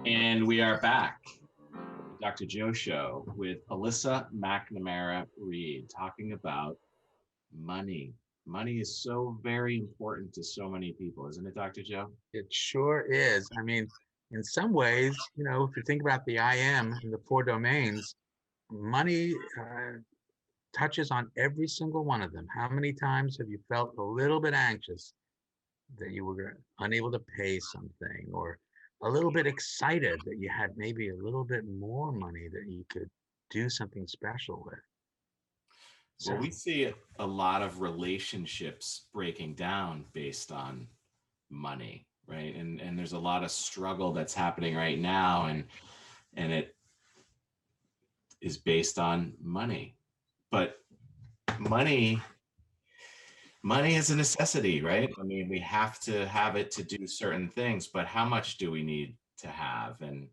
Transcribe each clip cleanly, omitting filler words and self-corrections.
And we are back, the Dr. Joe Show with Alyssa McNamara Reed talking about money. Money is so very important to so many people, isn't it, Dr. Joe? It sure is. I mean, in some ways, if you think about the I am and the four domains, money touches on every single one of them. How many times have you felt a little bit anxious that you were unable to pay something, or a little bit excited that you had maybe a little bit more money that you could do something special with? Well, So, we see a lot of relationships breaking down based on money, right? And there's a lot of struggle that's happening right now, and it is based on money. But money money is a necessity, right? I mean, we have to have it to do certain things, but how much do we need to have? And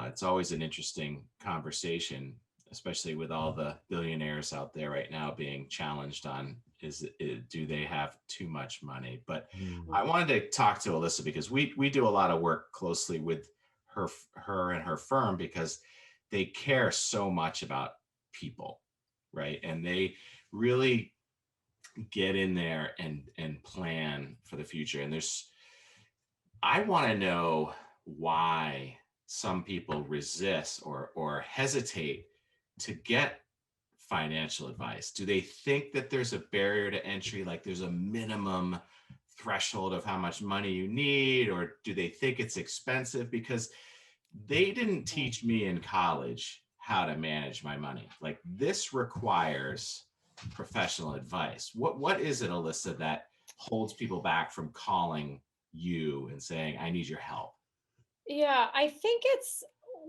it's always an interesting conversation, especially with all the billionaires out there right now being challenged on do they have too much money? But I mm, wanted to talk to Alyssa because we do a lot of work closely with her and her firm because they care so much about people, right? And they really get in there and plan for the future. And I want to know why some people resist or hesitate to get financial advice. Do they think that there's a barrier to entry, like there's a minimum threshold of how much money you need, or do they think it's expensive? Because they didn't teach me in college how to manage my money. Like this requires professional advice. What is it, Alyssa, that holds people back from calling you and saying, I need your help? Yeah, I think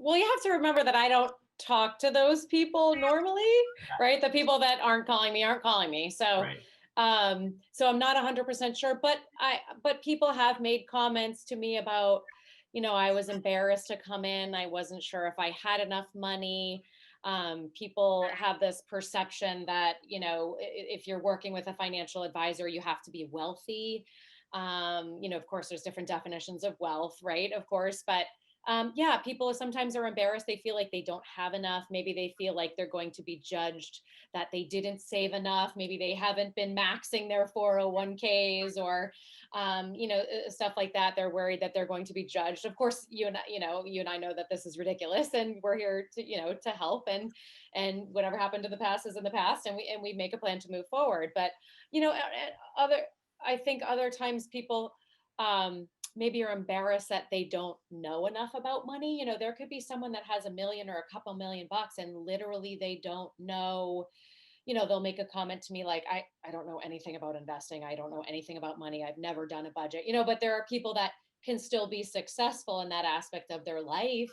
well, you have to remember that I don't talk to those people normally, right? The people that aren't calling me. Right. So I'm not 100% sure, but people have made comments to me about, I was embarrassed to come in. I wasn't sure if I had enough money. People have this perception that, if you're working with a financial advisor, you have to be wealthy. Of course, there's different definitions of wealth, right? Of course, but yeah, people sometimes are embarrassed. They feel like they don't have enough. Maybe they feel like they're going to be judged that they didn't save enough. Maybe they haven't been maxing their 401ks or, stuff like that. They're worried that they're going to be judged. Of course, you and I know that this is ridiculous, and we're here to, to help, and whatever happened to the past is in the past, and we make a plan to move forward. But other I think other times people maybe are embarrassed that they don't know enough about money. There could be someone that has a million or a couple $1,000,000 and literally they don't know, they'll make a comment to me like, I don't know anything about investing. I don't know anything about money. I've never done a budget, but there are people that can still be successful in that aspect of their life.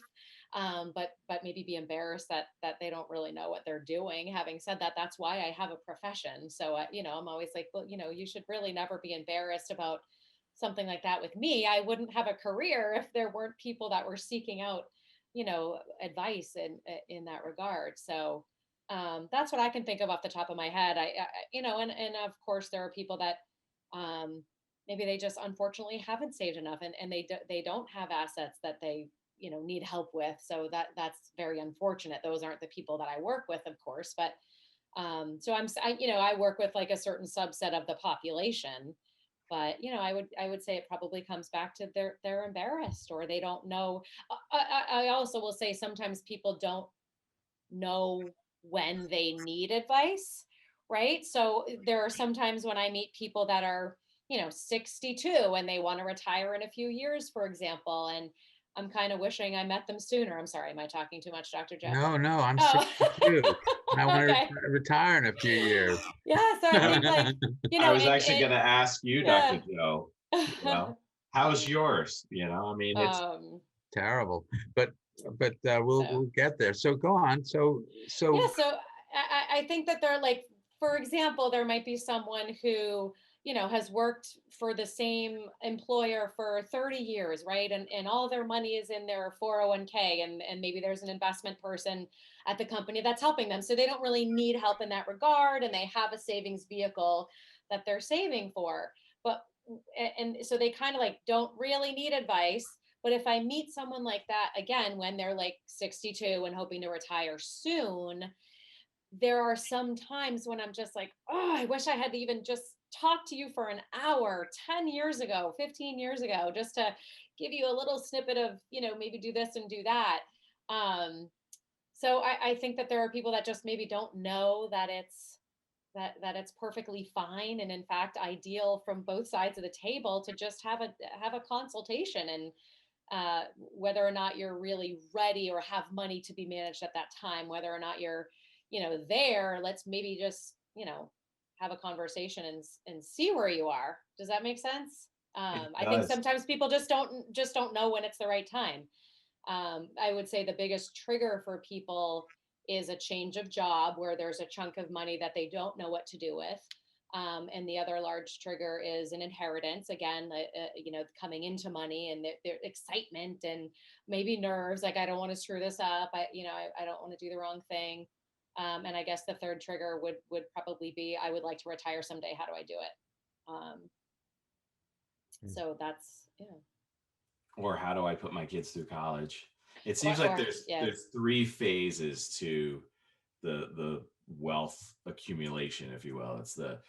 But maybe be embarrassed that they don't really know what they're doing. Having said that, that's why I have a profession. So, I'm always like, well, you should really never be embarrassed about something like that with me. I wouldn't have a career if there weren't people that were seeking out, advice in that regard. So that's what I can think of off the top of my head. And of course there are people that maybe they just unfortunately haven't saved enough, and they don't have assets that they need help with. So that's very unfortunate. Those aren't the people that I work with, of course, but so I work with like a certain subset of the population. But I would say it probably comes back to they're embarrassed or they don't know. I also will say sometimes people don't know when they need advice, right? So there are sometimes when I meet people that are 62 and they want to retire in a few years, for example, and I'm kind of wishing I met them sooner. I'm sorry, am I talking too much, Dr. Joe? no, no, I'm Oh, 62 and I want okay. to retire in a few years. Yeah, so I think like I was and actually it going to ask you, Dr. yeah. Joe, how's yours? I mean, it's um Terrible, but we'll so get there. So go on. So Yeah, so I think that they're like, for example, there might be someone who, has worked for the same employer for 30 years, right? And all their money is in their 401k, and maybe there's an investment person at the company that's helping them. So they don't really need help in that regard, and they have a savings vehicle that they're saving for. But and so they kind of like don't really need advice, But if I meet someone like that again when they're like 62 and hoping to retire soon, there are some times when I'm just like, oh, I wish I had even just talked to you for an hour 10 years ago, 15 years ago, just to give you a little snippet of, maybe do this and do that. Um, so I think that there are people that just maybe don't know that it's perfectly fine and in fact ideal from both sides of the table to just have a consultation, and whether or not you're really ready or have money to be managed at that time, whether or not you're, there, let's maybe just, have a conversation and see where you are. Does that make sense? It I think does. sometimes people just don't know when it's the right time. I would say the biggest trigger for people is a change of job where there's a chunk of money that they don't know what to do with. And the other large trigger is an inheritance. Again, coming into money and their excitement and maybe nerves. Like, I don't want to screw this up. I don't want to do the wrong thing. And I guess the third trigger would probably be, I would like to retire someday. How do I do it? Um, so that's, yeah. Or how do I put my kids through college? It Or, seems like or there's yeah, there's three phases to the wealth accumulation, if you will. It's the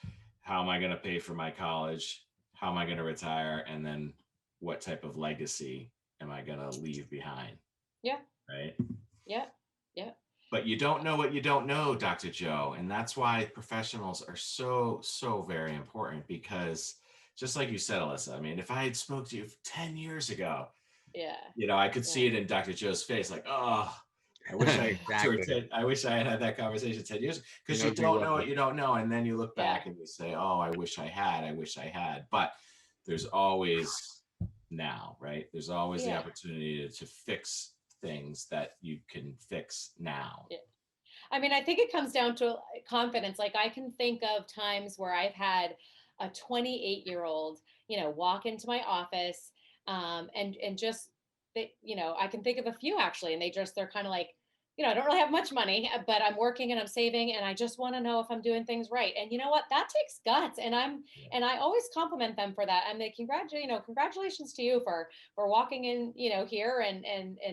how am I going to pay for my college? How am I going to retire? And then what type of legacy am I going to leave behind? yeah, Right. yeah, yeah. But you don't know what you don't know, Dr. Joe. And that's why professionals are so, so very important, because just like you said, Alyssa, I mean, if I had spoke to you 10 years ago, Yeah. I could Yeah. see it in Dr. Joe's face, like, oh, I wish I Exactly. I wish I had had that conversation 10 years, He because you knows he don't know what wasn't. you don't know. And then you look Yeah. back and you say, oh, I wish I had, I wish I had. But there's always now, right? There's always the Yeah. opportunity to fix things that you can fix now. Yeah. I mean, I think it comes down to confidence. Like, I can think of times where I've had a 28-year-old, walk into my office, and just I can think of a few actually, and they're kind of like, I don't really have much money, but I'm working and I'm saving, and I just want to know if I'm doing things right. And you know what? That takes guts, and I always compliment them for that. I'm like, congratulations to you for walking in, here and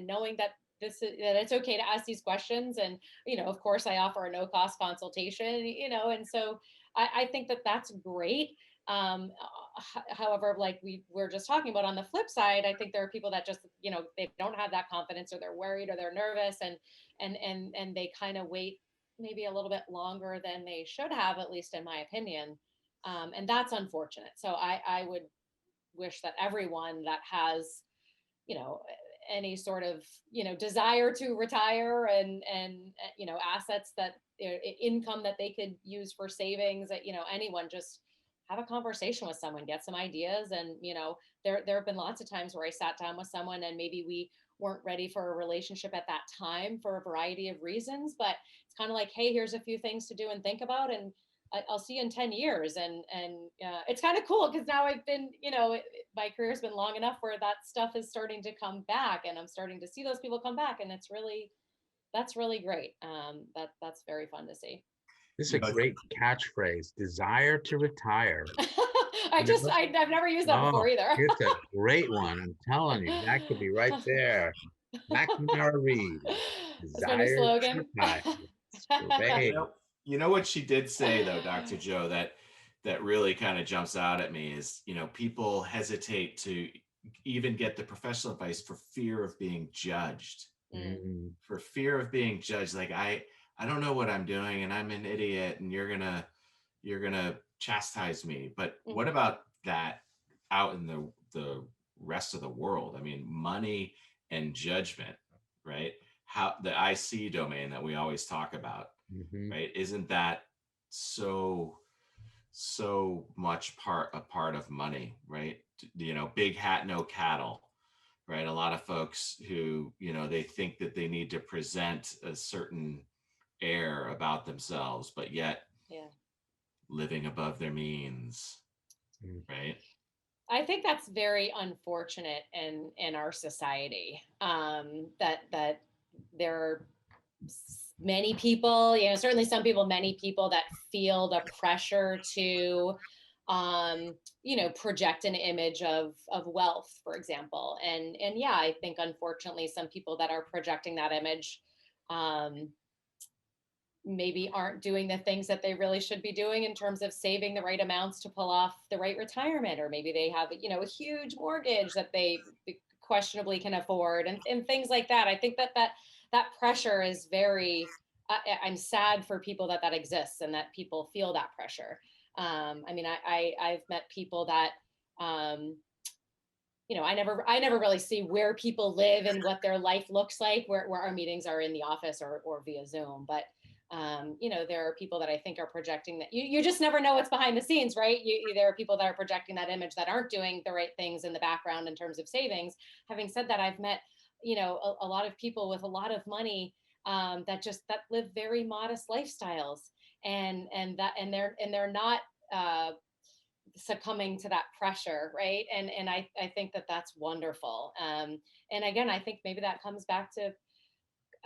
knowing that that it's okay to ask these questions. And of course, I offer a no cost consultation, and so I think that that's great. However, like we're just talking about, on the flip side, I think there are people that just, they don't have that confidence, or they're worried, or they're nervous, and they kind of wait maybe a little bit longer than they should have, at least in my opinion. And that's unfortunate. So I would wish that everyone that has, you know any sort of desire to retire, and assets that, income that they could use for savings, that anyone just have a conversation with someone, get some ideas. And there have been lots of times where I sat down with someone and maybe we weren't ready for a relationship at that time for a variety of reasons, but it's kind of like, hey, here's a few things to do and think about, and I'll see you in 10 years. And it's kind of cool because now I've been, my career's been long enough where that stuff is starting to come back, and I'm starting to see those people come back. And that's really great. That's very fun to see. This is You a know, great catchphrase, desire to retire. You know? I've never used that Oh, before either. it's a great one. I'm telling you, that could be right there. McNamara Reed, That's my new desire to slogan. retire. It's you great. know, what she did say though, Dr. Joe, that really kind of jumps out at me is, people hesitate to even get the professional advice for fear of being judged. Mm, Mm, For fear of being judged, like I don't know what I'm doing and I'm an idiot and you're gonna chastise me. But what mhm. about that out in the rest of the world? I mean, money and judgment, right? How the IC domain that we always talk about, mhm. right? Isn't that so much a part of money, right? Big hat, no cattle, right? A lot of folks who, they think that they need to present a certain air about themselves, but yet Yeah. living above their means, Mm. right? I think that's very unfortunate in our society. That there are many people, certainly some people, many people that feel the pressure to project an image of wealth, for example. And yeah, I think unfortunately some people that are projecting that image maybe aren't doing the things that they really should be doing in terms of saving the right amounts to pull off the right retirement, or maybe they have a huge mortgage that they questionably can afford, and things like that. I think that pressure is very I'm sad for people that exists and that people feel that pressure. I mean, I've met people that I never really see where people live and what their life looks like, where our meetings are in the office or via Zoom. But there are people that I think are projecting that. You just never know what's behind the scenes, right? There are people that are projecting that image that aren't doing the right things in the background in terms of savings. Having said that, I've met a lot of people with a lot of money that live very modest lifestyles, and they're not succumbing to that pressure, right? And I think that's wonderful. And again, I think maybe that comes back to,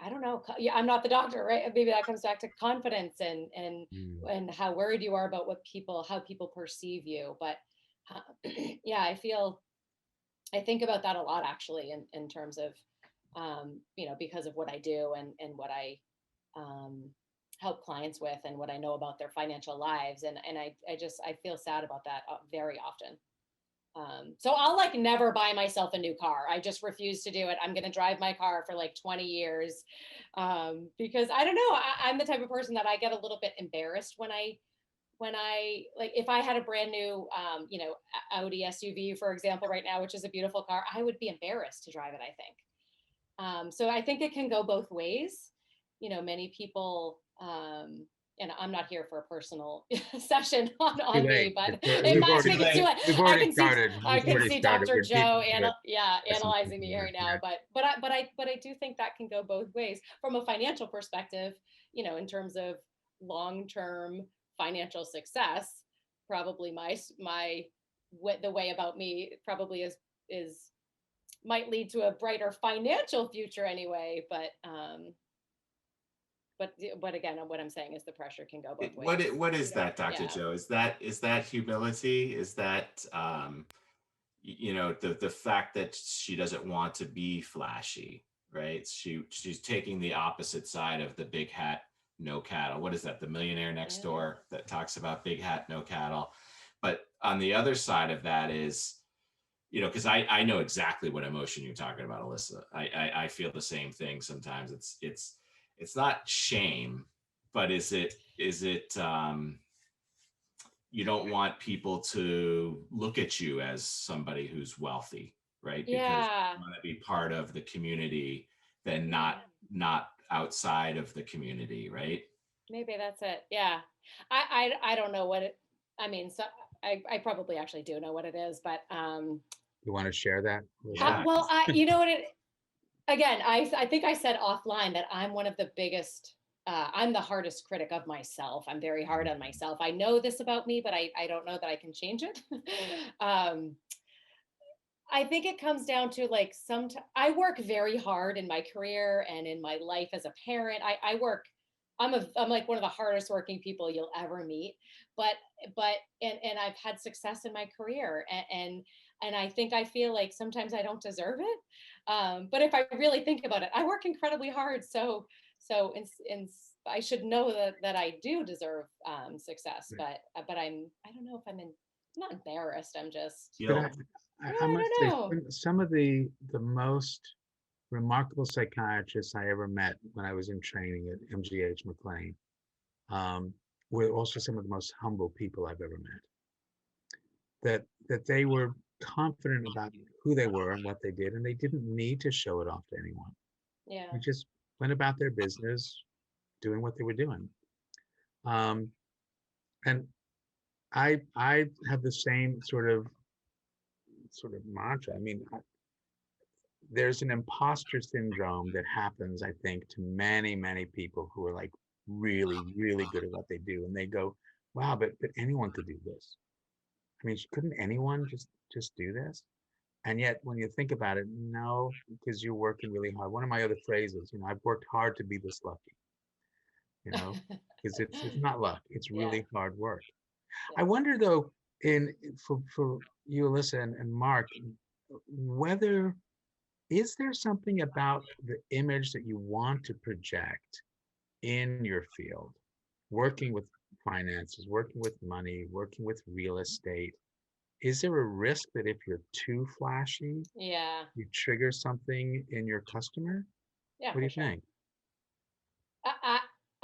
I don't know, yeah, I'm not the doctor, right? Maybe that comes back to confidence and how worried you are about how people perceive you. But yeah, I think about that a lot, actually, in terms of because of what I do and what I help clients with, and what I know about their financial lives. And I feel sad about that very often. So I'll never buy myself a new car. I just refuse to do it. I'm going to drive my car for 20 years. Because I don't know, I'm the type of person that I get a little bit embarrassed when I if I had a brand new, Audi SUV, for example, right now, which is a beautiful car, I would be embarrassed to drive it, I think. So I think it can go both ways. Many people, and I'm not here for a personal session on me, but it might think it's too late. We've already started. I can see Dr. Joe Listen analyzing me right now, but I do think that can go both ways from a financial perspective. In terms of long-term financial success, probably the way about me probably is might lead to a brighter financial future anyway. But again, what I'm saying is the pressure can go both ways. What is that, Dr. Joe? Is that humility? Is that the fact that she doesn't want to be flashy, right? She's taking the opposite side of the big hat, no cattle. What is that? The millionaire next door that talks about big hat, no cattle. But on the other side of that is, because I know exactly what emotion you're talking about, Alyssa. I feel the same thing sometimes. It's not shame, but is it you don't want people to look at you as somebody who's wealthy, right? Because you want to be part of the community, then not outside of the community, right? Maybe that's it. Yeah. I don't know what it, I mean, so I probably actually do know what it is, but you want to share that? Well, again, I think I said offline that I'm one of the biggest, I'm the hardest critic of myself. I'm very hard on myself. I know this about me, but I don't know that I can change it. I think it comes down to I work very hard in my career and in my life as a parent. I'm like one of the hardest working people you'll ever meet, but I've had success in my career, and I think I feel like sometimes I don't deserve it. But if I really think about it, I work incredibly hard. So I should know that I do deserve success, but I don't know if I'm not embarrassed. I'm just, I must say, some of the most remarkable psychiatrists I ever met when I was in training at MGH McLean were also some of the most humble people I've ever met. That they were confident about who they were and what they did, and they didn't need to show it off to anyone. Yeah. They just went about their business, doing what they were doing. And I have the same sort of mantra. I mean, there's an imposter syndrome that happens, I think, to many, many people who are really, really good at what they do. And they go, wow, but anyone could do this. I mean, couldn't anyone just do this? And yet when you think about it, no, because you're working really hard. One of my other phrases, I've worked hard to be this lucky, because it's not luck. It's really hard work. I wonder though, For you, Alyssa and Mark, whether is there something about the image that you want to project in your field, working with finances, working with money, working with real estate? Is there a risk that if you're too flashy, Yeah. you trigger something in your customer? Yeah, What do for you sure. think?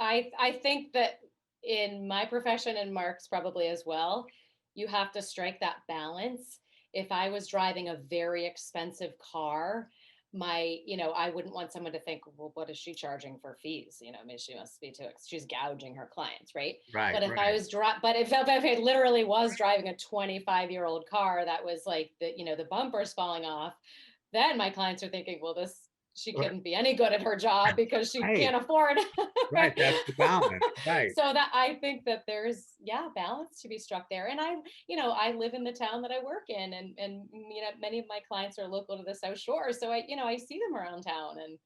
I, I think that in my profession, and Mark's probably as well, you have to strike that balance. If I was driving a very expensive car, I wouldn't want someone to think, well, what is she charging for fees? I mean, she must be she's gouging her clients, right? Right, But if I right. was but if I literally was driving a 25-year-old car that was like the bumpers falling off, then my clients are thinking, well, she Or- couldn't be any good at her job because she Right, can't afford. right. That's the balance. Right. So that I think that there's balance to be struck there. And I live in the town that I work in, and many of my clients are local to the South Shore, so I see them around town, and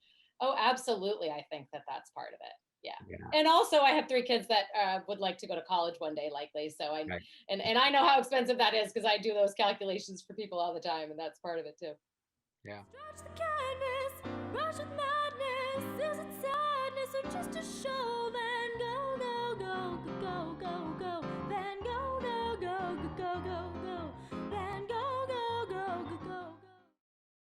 oh, absolutely, I think that that's part of it. Yeah. Yeah. And also I have 3 kids that would like to go to college one day, likely. So Right. and I know how expensive that is because I do those calculations for people all the time, and that's part of it too. Yeah. Stretch the kindness, rush with madness. Is it sadness or just a show that